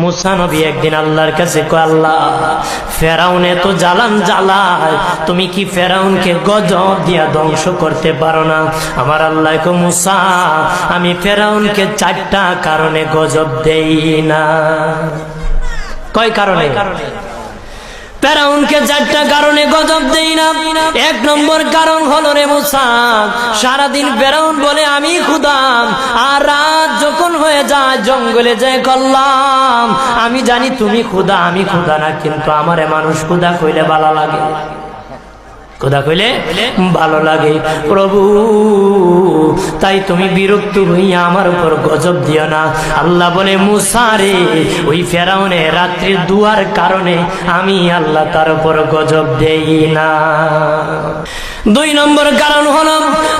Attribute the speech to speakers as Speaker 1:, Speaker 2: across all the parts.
Speaker 1: মুসা নবী একদিন আল্লাহর কাছে কয়, আল্লাহ ফেরাউনে তো জ্বালান জ্বালায়, তুমি কি ফেরাউনকে গজব দিয়া ধ্বংস করতে পারো না? আমার আল্লাহ কয়, মুসা আমি ফেরাউনকে 4টা কারণে গজব দেই না। কয় কারণে? ফেরাউনকে 4টা কারণে গজব দেই না। 1 নম্বর কারণ হলো, রে মুসা, সারাদিন ফেরাউন বলে আমি খোদা, আর রাত যখন হয়ে যায় জঙ্গলে যায় করলাম আমি জানি তুমি খোদা, আমি খোদা না, কিন্তু আমারে মানুষ খোদা কইলে ভালো লাগে, খোদা কইলে ভালো লাগে। প্রভু তাই তুমি বিরক্ত হইয়া আমার উপর গজব দিও না। আল্লাহ বলে, মুসা রে, ওই ফেরাউনে রাত্রির দুয়ার কারণে আমি আল্লাহ তার উপর গজব দেই না। 2 নম্বর কারণ হলো,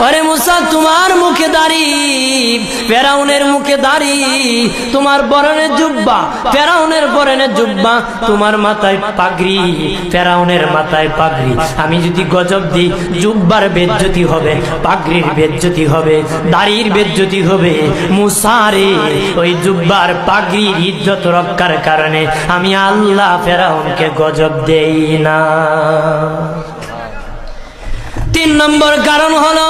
Speaker 1: আরে মুসা তোমার মুখে দাড়ি, ফেরাউনের মুখে দাড়ি, তোমার পরনে জুব্বা, ফেরাউনের পরনে জুব্বা, তোমার মাথায় পাগড়ি, ফেরাউনের মাথায় পাগড়ি। আমি যদি গজব দিই, জুব্বার বেজ্জতি হবে, পাগড়ির বেজ্জতি হবে, দাড়ির বেজ্জতি হবে। মুসা রে, ওই জুব্বার পাগড়ির ইজ্জত রক্ষার কারণে আমি আল্লাহ ফেরাউনকে গজব দেই না। 3 নম্বর কারণ হলো,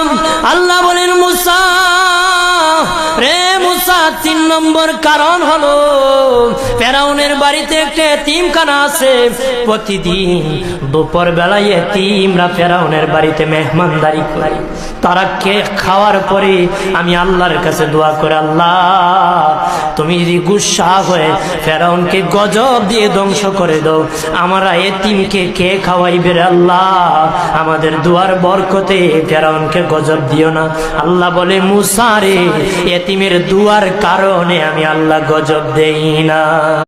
Speaker 1: আল্লাহ বলেন, মুসা রে মুসা, 3 নম্বর কারণ হলো, ফেরাউনের বাড়িতে একটা এতিমখানা আছে। প্রতিদিন দুপুর বেলায় এতিমরা ফেরাউনের বাড়িতে মেহমানদারি করে। তারা খাওয়ার পরে আমি আল্লাহর কাছে দোয়া করে, আল্লাহ তুমি যদি গুসা হয়ে ফেরাউনকে গজব দিয়ে ধ্বংস করে দাও, আমরা এতিমকে কে খাওয়াইবে রে আল্লাহ, আমাদের দুয়ার বরকতে ফেরাউনকে গজব দিও না। আল্লাহ বলে, মুসা রে, এতিমের দুয়ার কারণে আমি আল্লাহ গজব দেই না।